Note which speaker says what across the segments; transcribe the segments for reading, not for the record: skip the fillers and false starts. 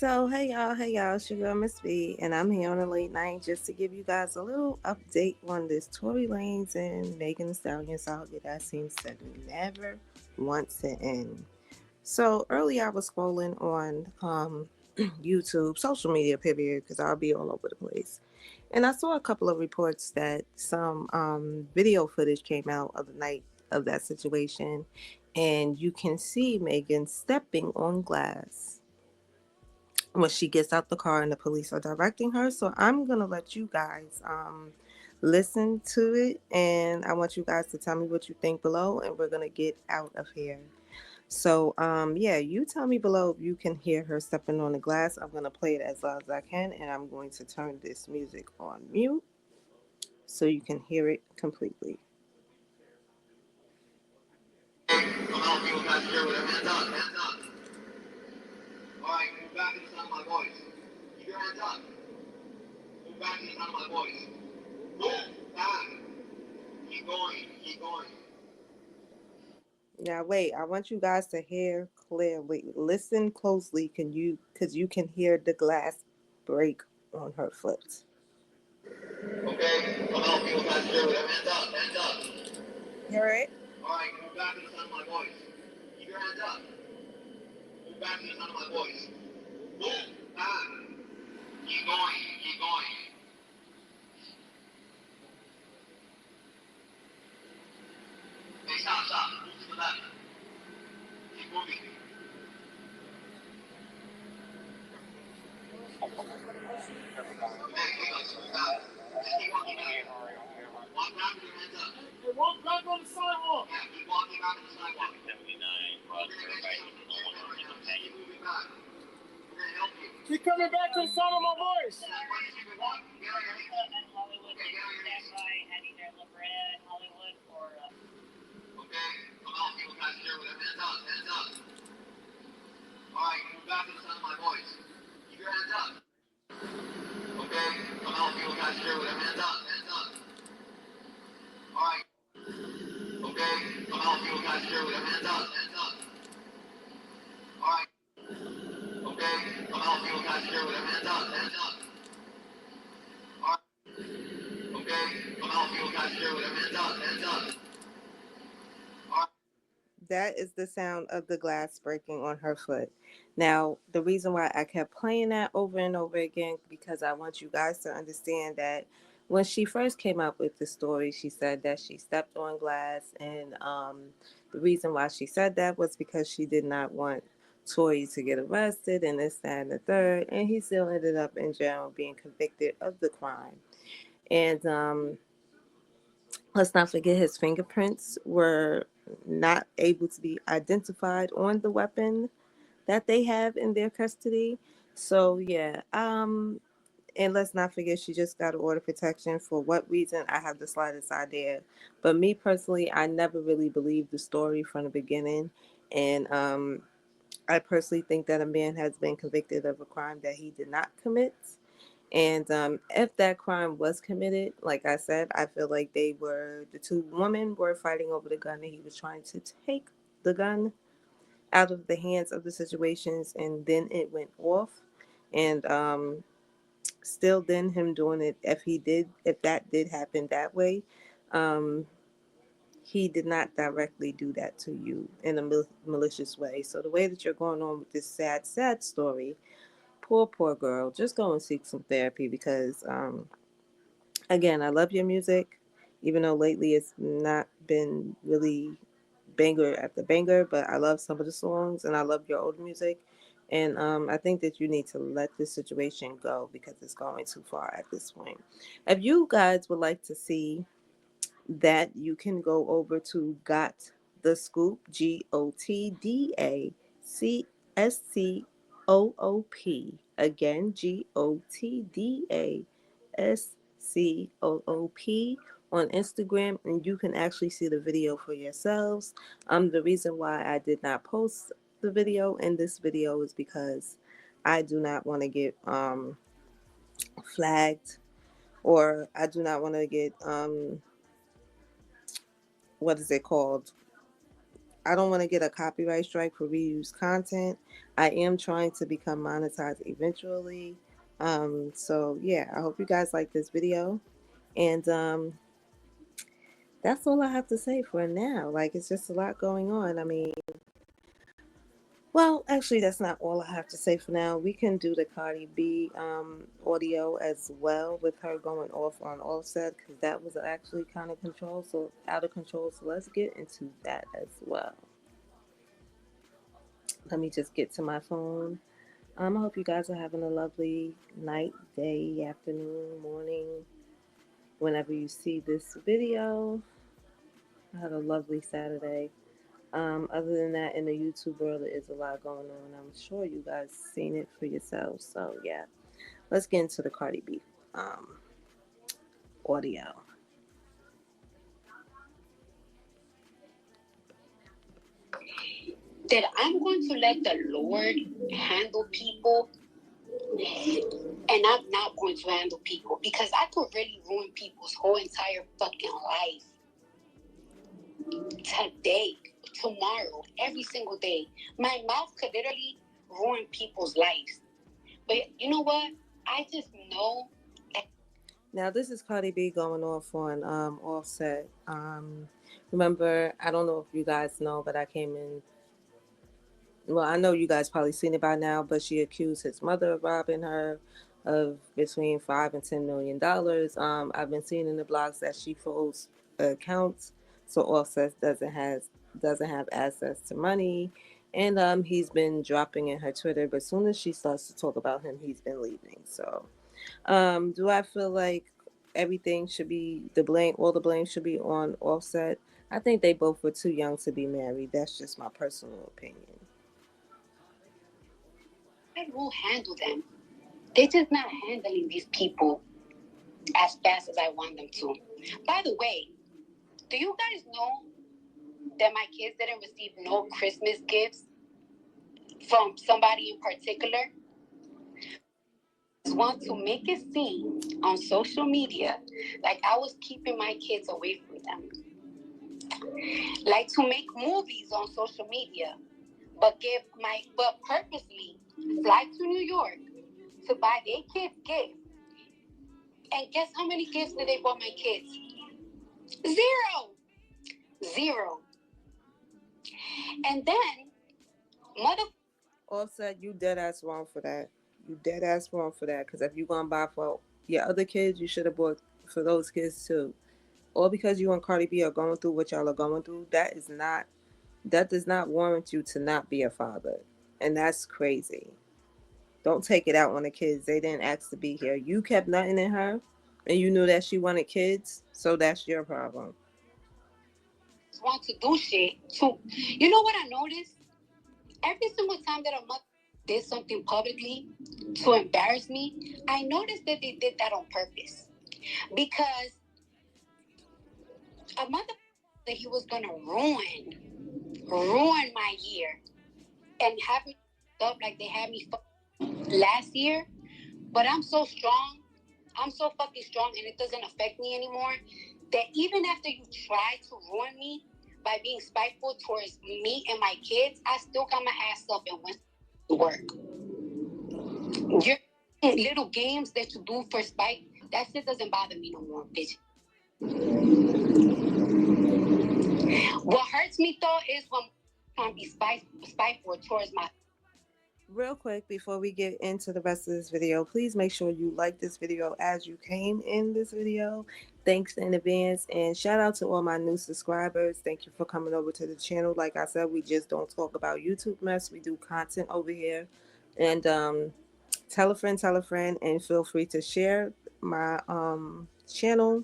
Speaker 1: Hey y'all, it's your girl Miss B, and I'm here on a late night just to give you guys a little update on this Tory Lanez and Megan Thee Stallion saga that seems to never want to end. So earlier I was scrolling on YouTube, social media period, because I'll be all over the place, and I saw a couple of reports that some video footage came out of the night of that situation, and you can see Megan stepping on glass when she gets out the car and the police are directing her. So I'm gonna let you guys listen to it, and I want you guys to tell me what you think below, and we're gonna get out of here. So yeah, you tell me below if you can hear her stepping on the glass. I'm gonna play it as loud as I can, and I'm going to turn this music on mute so you can hear it completely. Come on, people got to hear with their hands up, hands up. All right, move back in the sound of my voice. Keep your hands up. Move back in the sound of my voice. Move back. Keep going. Keep going. Now wait, I want you guys to hear clearly. Listen closely, can you? Because you can hear the glass break on her foot. Okay, come on, people got to hear with their hands up, hands up. Hear it? All right, move back in the sound of my voice. Keep your hands up. Move back in the sound of my voice. Move back. Keep going. Keep going. Hey, stop, stop. Move to the left. Keep moving. Okay, let's move out. Just keep walking back. Walk back with your hands up. Hey, walk back on the sidewalk. Yeah, keep walking back on the sidewalk. 79. We're going to get you some treatment right now. Just keep moving back. We're going to help you. Keep coming back to the sound of my voice. Get on your knees. Hollywood. Okay, get on your knees. Heading there, La Brea, Hollywood for... Okay, come on, people guys here with their hands up, hands up. All right, move back to the sound of my voice. Keep your hands up. Okay, come on, people guys here with their hands up, hands up. All right. Okay, come on, people guys here with their hands up, hands up. All right. Okay, come on, people guys here with their hands up, hands up. All right. Okay, come on, people guys here with their hands up, hands up. All right. That is the sound of the glass breaking on her foot. Now, the reason why I kept playing that over and over again, because I want you guys to understand that when she first came up with the story, she said that she stepped on glass, and the reason why she said that was because she did not want Tory to get arrested and this, that, and the third, and he still ended up in jail being convicted of the crime. And let's not forget his fingerprints were not able to be identified on the weapon that they have in their custody. So yeah, and let's not forget she just got order protection. For what reason, I have the slightest idea. But me personally, I never really believed the story from the beginning, and I personally think that a man has been convicted of a crime that he did not commit. And if that crime was committed, like I said, I feel like the two women were fighting over the gun, and he was trying to take the gun out of the hands of the situations, and then it went off. And still, then him doing it, if that did happen that way, um, he did not directly do that to you in a malicious way. So the way that you're going on with this sad, sad story, poor girl, just go and seek some therapy because again, I love your music, even though lately it's not been really banger after banger, but I love some of the songs and I love your old music. And I think that you need to let this situation go because it's going too far at this point. If you guys would like to see that, you can go over to Got the Scoop, GOTDACSCOOP. Again, GOTDASCOOP on Instagram, and you can actually see the video for yourselves. The reason why I did not post the video in this video is because I do not want to get flagged, or I do not want to get what is it called? I don't want to get a copyright strike for reused content. I am trying to become monetized eventually. So yeah, I hope you guys like this video. And that's all I have to say for now. Like, it's just a lot going on. I mean, well, actually, that's not all I have to say for now. We can do the Cardi B audio as well with her going off on Offset because that was actually kind of control, so out of control. So let's get into that as well. Let me just get to my phone. I hope you guys are having a lovely night, day, afternoon, morning, whenever you see this video. I had a lovely Saturday. Other than that, in the YouTube world, there is a lot going on. I'm sure you guys seen it for yourselves. So yeah, let's get into the Cardi B audio.
Speaker 2: That I'm going to let the Lord handle people, and I'm not going to handle people because I could really ruin people's whole entire fucking life. Today, tomorrow, every single day. My mouth could literally ruin people's lives. But you know what? I just know.
Speaker 1: Now this is Cardi B going off on Offset. Remember, I don't know if you guys know, but I came in. Well, I know you guys probably seen it by now, but she accused his mother of robbing her of between $5 and $10 million. I've been seeing in the blogs that she froze accounts, so Offset doesn't have access to money, and he's been dropping in her Twitter. But as soon as she starts to talk about him, he's been leaving. So, do I feel like everything should be the blame? All the blame should be on Offset. I think they both were too young to be married. That's just my personal opinion.
Speaker 2: I will handle them. They're just not handling these people as fast as I want them to. By the way, do you guys know that my kids didn't receive no Christmas gifts from somebody in particular? I just want to make it seem on social media like I was keeping my kids away from them. Like to make movies on social media, but purposely fly to New York to buy their kids gifts. And guess how many gifts did they buy my kids? Zero. And then, mother.
Speaker 1: Offset, you dead ass wrong for that. You dead ass wrong for that. Because if you gonna buy for your other kids, you should have bought for those kids too. All because you and Cardi B are going through what y'all are going through, that does not warrant you to not be a father. And that's crazy. Don't take it out on the kids. They didn't ask to be here. You kept nothing in her and you knew that she wanted kids, so that's your problem.
Speaker 2: Want to do shit too. You know what I noticed? Every single time that a mother did something publicly to embarrass me, I noticed that they did that on purpose. Because a mother that he was gonna ruin my year and have me up like they had me last year. But I'm so strong. I'm so fucking strong, and it doesn't affect me anymore. That even after you try to ruin me by being spiteful towards me and my kids, I still got my ass up and went to work. Your little games that you do for spite, that shit doesn't bother me no more, bitch. What hurts me though is when I'm be spiteful towards my.
Speaker 1: Real quick, before we get into the rest of this video, please make sure you like this video as you came in this video. Thanks in advance, and shout out to all my new subscribers. Thank you for coming over to the channel. Like I said, we just don't talk about YouTube mess. We do content over here. And tell a friend, and feel free to share my channel.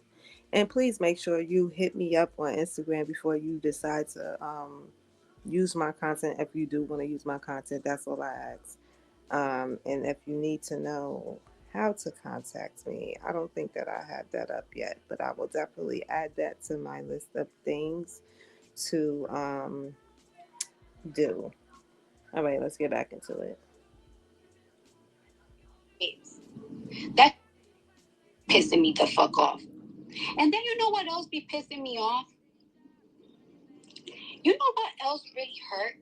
Speaker 1: And please make sure you hit me up on Instagram before you decide to use my content. If you do want to use my content, that's all I ask. And if you need to know how to contact me, I don't think that I have that up yet, but I will definitely add that to my list of things to do. All right, let's get back into it.
Speaker 2: That pissing me the fuck off. And then you know what else be pissing me off? You know what else really hurt?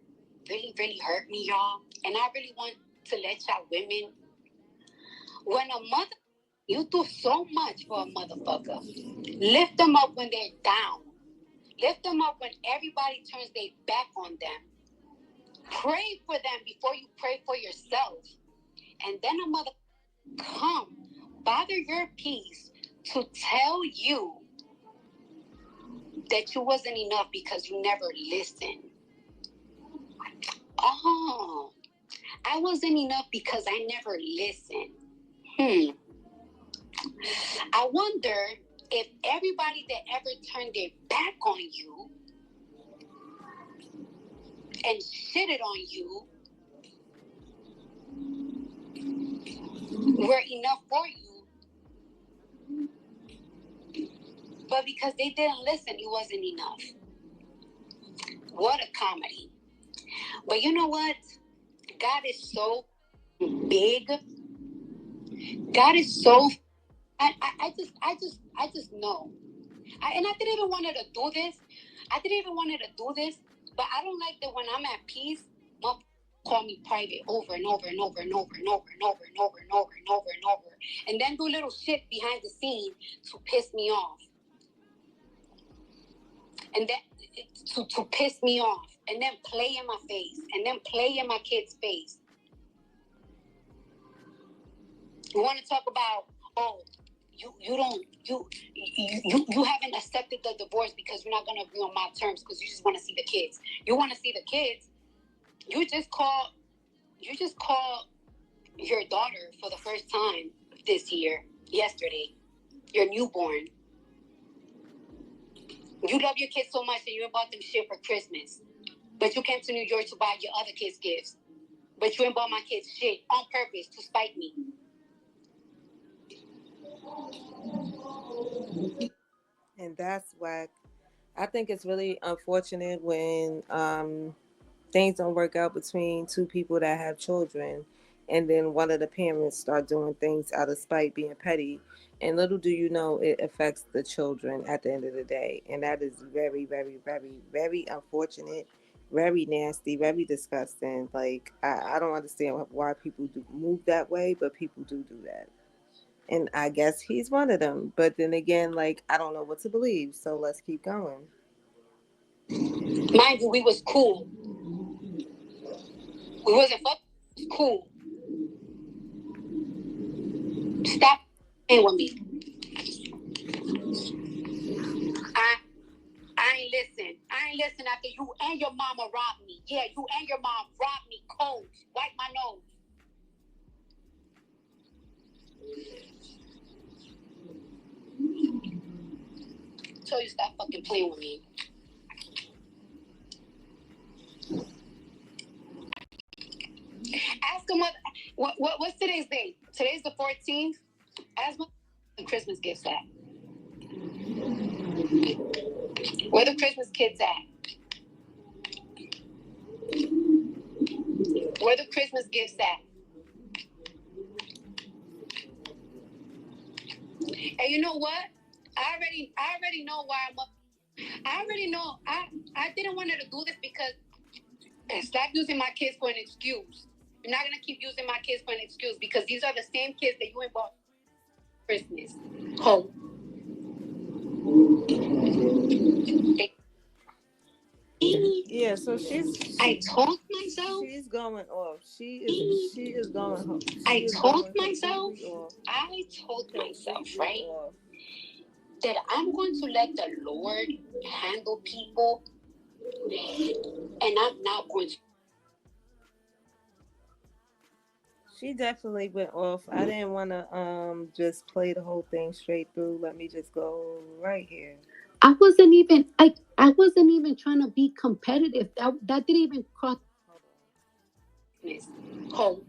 Speaker 2: Really, really hurt me, y'all. And I really want to let y'all women. When a mother, you do so much for a motherfucker. Lift them up when they're down. Lift them up when everybody turns their back on them. Pray for them before you pray for yourself. And then a mother come, bother your peace to tell you that you wasn't enough because you never listened. Oh, I wasn't enough because I never listened. I wonder if everybody that ever turned their back on you and shitted on you were enough for you, but because they didn't listen, it wasn't enough. What a comedy. But you know what? God is so big. God is so. I just know. And I didn't even want to do this. But I don't like that when I'm at peace, mom call me private over and over and over and over and over and over and over and over and over and over, and then do little shit behind the scene to piss me off, and then to piss me off, and then play in my face, and then play in my kid's face. You want to talk about, oh, you haven't accepted the divorce because you're not going to agree on my terms because you just want to see the kids. You want to see the kids. You just call your daughter for the first time this year, yesterday, your newborn. You love your kids so much that you bought them shit for Christmas. But you came to New York to buy your other kids gifts. But you ain't bought my kids shit on purpose to spite me.
Speaker 1: And that's whack. I think it's really unfortunate when things don't work out between two people that have children, and then one of the parents start doing things out of spite, being petty, and little do you know it affects the children at the end of the day, and that is very, very, very, very unfortunate, very nasty, very disgusting. Like I don't understand why people do move that way, but people do that. And I guess he's one of them. But then again, like I don't know what to believe. So let's keep going.
Speaker 2: Mind you, we was cool. We wasn't fucking cool. Stop playing with me. I ain't listen. I ain't listen after you and your mama robbed me. Yeah, you and your mom robbed me cold. Wipe my nose. So you stop fucking playing with me. Ask a mother. What's today's date? Today's the 14th. Ask mother the Christmas gifts at. Where the Christmas kids at? Where the Christmas gifts at? And you know what? I already know why I'm up. I already know. I didn't want her to do this because stop using my kids for an excuse. You're not gonna keep using my kids for an excuse because these are the same kids that you ain't bought Christmas. Home.
Speaker 1: Yeah, so she's
Speaker 2: I told myself.
Speaker 1: she's going off. She is going home.
Speaker 2: I told myself. I told myself, right, that I'm going to let the Lord handle people, and I'm not going to.
Speaker 1: She definitely went off. I didn't want to just play the whole thing straight through. Let me just go right here.
Speaker 2: I wasn't even trying to be competitive. That didn't even cross. Home.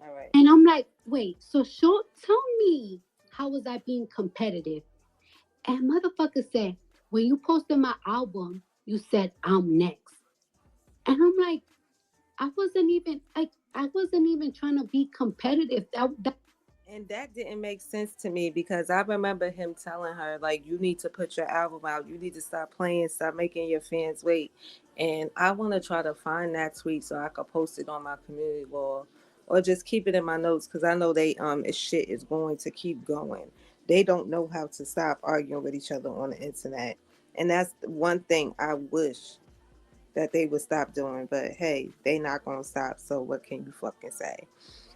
Speaker 1: All right.
Speaker 2: And I'm like, wait, so tell me, how was I being competitive? And motherfucker said, when you posted my album, you said I'm next. And I'm like, I wasn't even trying to be competitive.
Speaker 1: And that didn't make sense to me because I remember him telling her, like, you need to put your album out. You need to stop playing, stop making your fans wait. And I want to try to find that tweet so I could post it on my community wall or just keep it in my notes because I know shit is going to keep going. They don't know how to stop arguing with each other on the internet. And that's one thing I wish that they would stop doing. But hey, they not gonna stop. So what can you fucking say?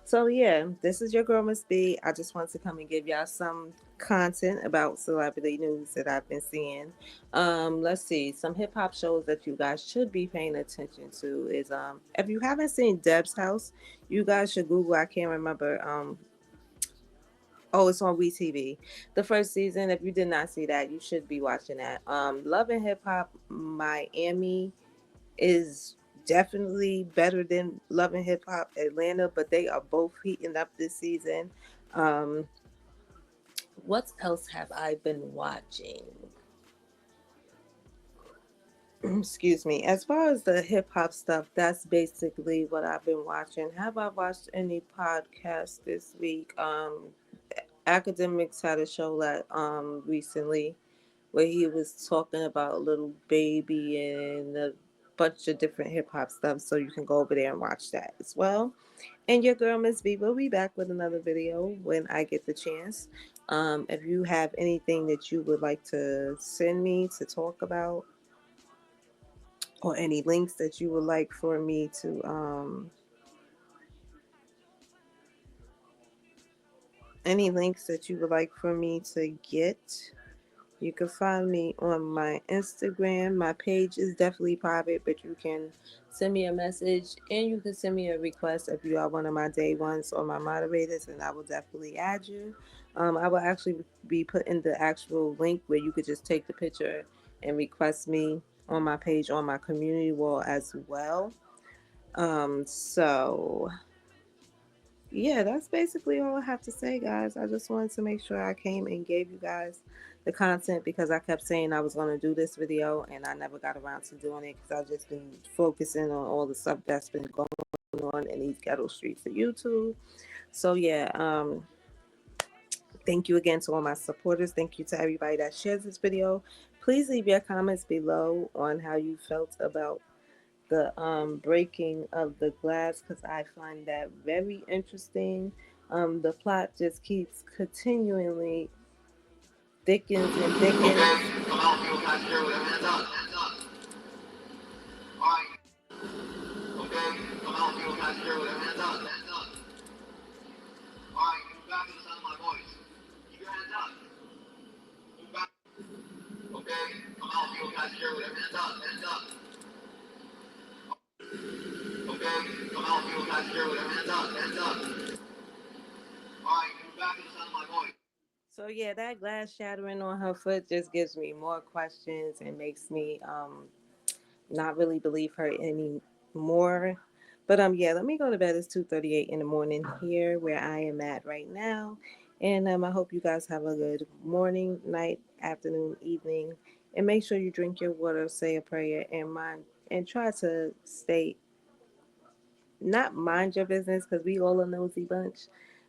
Speaker 1: So yeah, this is your girl Miss B. I just want to come and give y'all some content about celebrity news that I've been seeing. Let's see, some hip hop shows that you guys should be paying attention to is if you haven't seen Deb's House, you guys should Google. I can't remember. Oh, it's on WeTV. The first season. If you did not see that, you should be watching that. Love and Hip Hop Miami is definitely better than Love and Hip Hop Atlanta, but they are both heating up this season. Um, what else have I been watching? Excuse me. As far as the hip hop stuff, that's basically what I've been watching. Have I watched any podcasts this week? Academics had a show that recently where he was talking about Little Baby and a bunch of different hip hop stuff. So you can go over there and watch that as well. And your girl Miss V will be back with another video when I get the chance. If you have anything that you would like to send me to talk about, or any links that you would like for me to, any links that you would like for me to get, you can find me on my Instagram. My page is definitely private, but you can send me a message and you can send me a request if you are one of my day ones or my moderators, and I will definitely add you. I will actually be putting the actual link where you could just take the picture and request me on my page on my community wall as well. So yeah, that's basically all I have to say, guys. I just wanted to make sure I came and gave you guys the content because I kept saying I was going to do this video and I never got around to doing it because I've just been focusing on all the stuff that's been going on in these ghetto streets of YouTube. So yeah, thank you again to all my supporters. Thank you to everybody that shares this video. Please leave your comments below on how you felt about the breaking of the glass because I find that very interesting. The plot just keeps continually thickens and thickens. Okay, come on, people guys here, whatever. Hands up, hands up. All right. Okay, come on, people guys here, whatever. Hands up, hands up. All right, move back to the sound of my voice. Keep your hands up. Move back. Okay, come on, people guys here, whatever. Hands up, hands up. Okay, come on, people guys here, whatever. Hands up, hands up. All right, move back to the sound of my voice. So yeah, that glass shattering on her foot just gives me more questions and makes me not really believe her anymore. But yeah, let me go to bed. It's 2:38 in the morning here where I am at right now. And I hope you guys have a good morning, night, afternoon, evening. And make sure you drink your water, say a prayer, and try to stay not mind your business because we all a nosy bunch,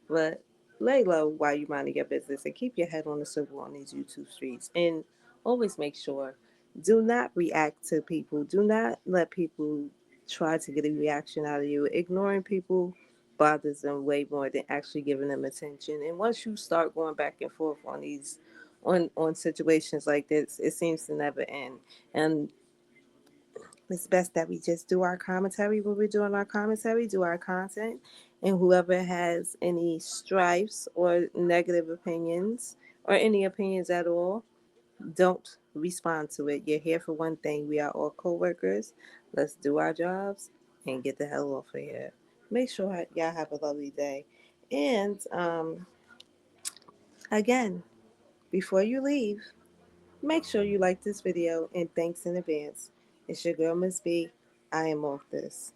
Speaker 1: but lay low while you minding your business and keep your head on the swivel on these YouTube streets. And always make sure, do not react to people. Do not let people try to get a reaction out of you. Ignoring people bothers them way more than actually giving them attention. And once you start going back and forth on these on situations like this, it seems to never end. And it's best that we just do our commentary when we're doing our commentary, do our content, and whoever has any strifes or negative opinions or any opinions at all, don't respond to it. You're here for one thing. We are all co-workers. Let's do our jobs and get the hell off of here. Make sure y'all have a lovely day. And again, before you leave, make sure you like this video and thanks in advance. It's your girl Miss B. I am off this.